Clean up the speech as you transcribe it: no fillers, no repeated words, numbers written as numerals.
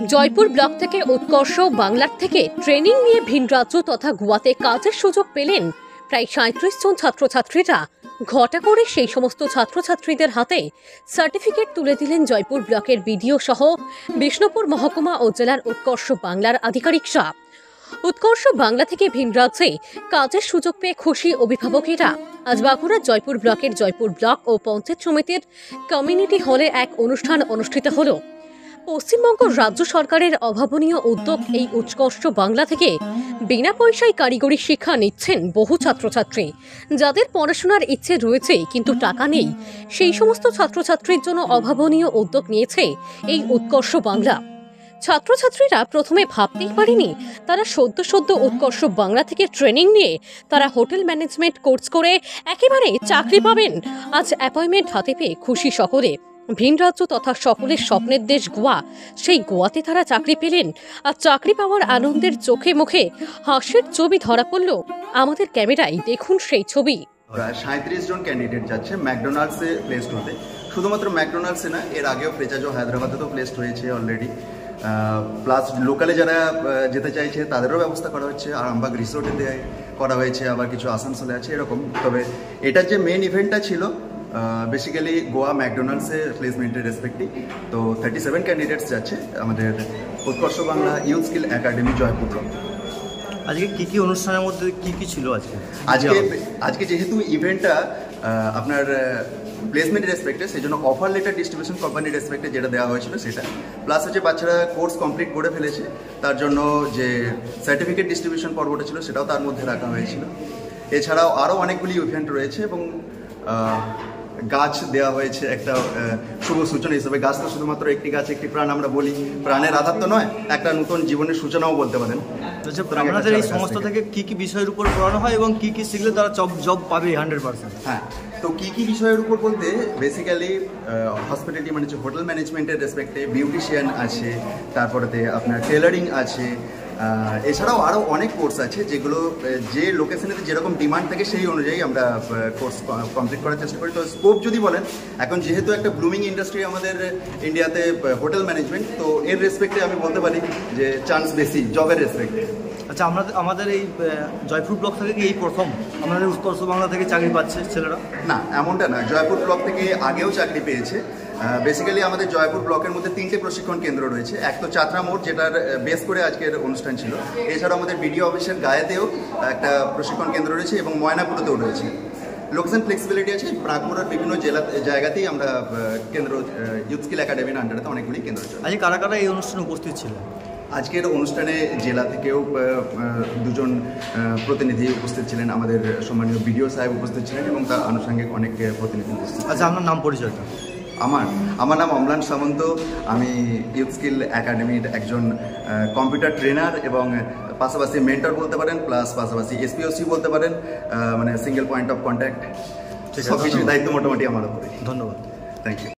Jaipur block থেকে উৎকর্ষ বাংলার থেকে ট্রেনিং নিয়ে ভিন রাজ্য তথা গোয়াতে কাজের সুযোগ পেলেন প্রায় ৩৭ জন ছাত্রছাত্রীরা। ঘটা করে সেই সমস্ত ছাত্রছাত্রীদের হাতে সার্টিফিকেট তুলে দিলেন জয়পুর ব্লকের বিডিও সহ বিষ্ণুপুর মহকুমা ও জেলার উৎকর্ষ বাংলার আধিকারিকরা। উৎকর্ষ বাংলা থেকে ভিন রাজ্যে কাজের সুযোগ পেয়ে খুশি অভিভাবকেরা। আজ বাঁকুড়ার জয়পুর ব্লকের জয়পুর ব্লক ও পঞ্চায়েত সমিতির কমিউনিটি হলে এক অনুষ্ঠান অনুষ্ঠিত হল। পশ্চিমবঙ্গ রাজ্য সরকারের অভাবনীয় উদ্যোগ এই উৎকর্ষ বাংলা থেকে বিনা পয়সায় কারিগরি শিক্ষা নিচ্ছেন বহু ছাত্রছাত্রী, যাদের পড়াশোনার ইচ্ছে রয়েছে কিন্তু টাকা নেই। সেই সমস্ত ছাত্রছাত্রীর জন্য অভাবনীয় উদ্যোগ নিয়েছে এই উৎকর্ষ বাংলা। ছাত্রছাত্রীরা প্রথমে ভাবতেই পারেনি তারা সদ্য উৎকর্ষ বাংলা থেকে ট্রেনিং নিয়ে তারা হোটেল ম্যানেজমেন্ট কোর্স করে একেবারে চাকরি পাবেন। আজ অ্যাপয়েন্টমেন্ট হাতে পেয়ে খুশি সকলে। ভিন রাজ্য তথা সকলের স্বপ্নের দেশ গোয়া, সেই গোয়াতে তারা চাকরি পেলেন। আর চাকরি পাওয়ার আনন্দের চোখে মুখে হাসির ছবি ধরা পড়ল আমাদের ক্যামেরায়। দেখুন সেই ছবি। ৩৭ জন ক্যান্ডিডেট যাচ্ছে ম্যাকডোনাল্ডসে প্লেসড হতে। শুধুমাত্র ম্যাকডোনাল্ডসে না, এর আগেও ফ্রেচাজো হায়দ্রাবাদে তো প্লেসড হয়েছে অলরেডি। প্লাস লোকালে যারা যেতে চাইছে তাদেরও ব্যবস্থা করা হচ্ছে, আরামবাগ রিসোর্টে দেয় করা হয়েছে, আবার কিছু আসানসোলে আছে এরকম। তবে এটার যে মেন ইভেন্টটা ছিল বেসিক্যালি গোয়া ম্যাকডোনাল্ডসে প্লেসমেন্টের রেসপেক্টে। তো 37 ক্যান্ডিডেটস যাচ্ছে আমাদের উৎকর্ষ Bangla youth skill academy Jaipur block. আজকে কি অনুষ্ঠানের মধ্যে কি ছিল আজকে যেহেতু ইভেন্টটা আপনার প্লেসমেন্টের রেসপেক্টে, সেই জন্য অফার লেটার ডিস্ট্রিবিউশন কোম্পানির রেসপেক্টে যেটা দেওয়া হয়েছিল সেটা, প্লাস হচ্ছে বাচ্চারা কোর্স কমপ্লিট করে ফেলেছে তার জন্য যে সার্টিফিকেট ডিস্ট্রিবিউশন পর্বটা ছিল সেটাও তার মধ্যে রাখা হয়েছিল। এছাড়াও আরও অনেকগুলি ইভেন্ট রয়েছে এবং গাছ দেওয়া হয়েছে একটা শুভ সূচনা হিসেবে। গাছ তো শুধুমাত্র একটি গাছ একটি প্রাণ আমরা বলি, প্রাণের আধার তো নয়, একটা নতুন জীবনের সূচনাও বলতে পারেন। আপনাদের এই সমস্ত থেকে কি বিষয়ের উপর পড়ানো হয় এবং কি শিখলে তারা জব পাবে 100%? হ্যাঁ, তো কি বিষয়ের উপর বলতে বেসিক্যালি হসপিটালিটি মানে হচ্ছে হোটেল ম্যানেজমেন্টের রেসপেক্টে বিউটিশিয়ান আছে, তারপরেতে আপনার টেলারিং আছে, এছাড়াও আরও অনেক কোর্স আছে যেগুলো যে লোকেশনেতে যেরকম ডিমান্ড থাকে সেই অনুযায়ী আমরা কোর্স কমপ্লিট করার চেষ্টা করি। তো স্কোপ যদি বলেন, এখন যেহেতু একটা ব্লুমিং ইন্ডাস্ট্রি আমাদের ইন্ডিয়াতে হোটেল ম্যানেজমেন্ট, তো এর রেসপেক্টে আমি বলতে পারি যে চান্স বেশি জবের রেসপেক্টে। আচ্ছা, আমাদের এই জয়পুর ব্লক থেকে কি এই প্রথম আমাদের উৎকর্ষ বাংলা থেকে চাকরি পাচ্ছে ছেলেরা? না, এমনটা না, জয়পুর ব্লক থেকে আগেও চাকরি পেয়েছে। বেসিক্যালি আমাদের জয়পুর ব্লকের মধ্যে 3টে প্রশিক্ষণ কেন্দ্র রয়েছে। এক তো চাতরা মোড়, যেটার বেস করে আজকের অনুষ্ঠান ছিল। এছাড়াও আমাদের বিডিও অফিসের গায়েতেও একটা প্রশিক্ষণ কেন্দ্র রয়েছে এবং ময়নাপুরেতেও রয়েছে। লোকেশন ফ্লেক্সিবিলিটি আছে। বাঁকুড়ার বিভিন্ন জায়গাতেই আমরা কেন্দ্র ইউথ স্কিল একাডেমির আন্ডারে অনেকগুলি কেন্দ্র রয়েছে। আজকে কারা কারা এই অনুষ্ঠানে উপস্থিত ছিল? আজকের অনুষ্ঠানে জেলা থেকেও 2জন প্রতিনিধি উপস্থিত ছিলেন, আমাদের সম্মানীয় বিডিও সাহেব উপস্থিত ছিলেন এবং তার আনুষঙ্গিক অনেক প্রতিনিধি উপস্থিত। আচ্ছা, আপনার নাম পরিচয়টা? আমার নাম অম্লান সামন্ত। আমি ইউথ স্কিল একাডেমির একজন কম্পিউটার ট্রেনার এবং পাশাপাশি মেন্টর বলতে পারেন, প্লাস পাশাপাশি SPOC বলতে পারেন, মানে সিঙ্গেল পয়েন্ট অফ কন্ট্যাক্ট। সব কিছুর দায়িত্ব মোটামুটি আমার উপরে। ধন্যবাদ। Thank you.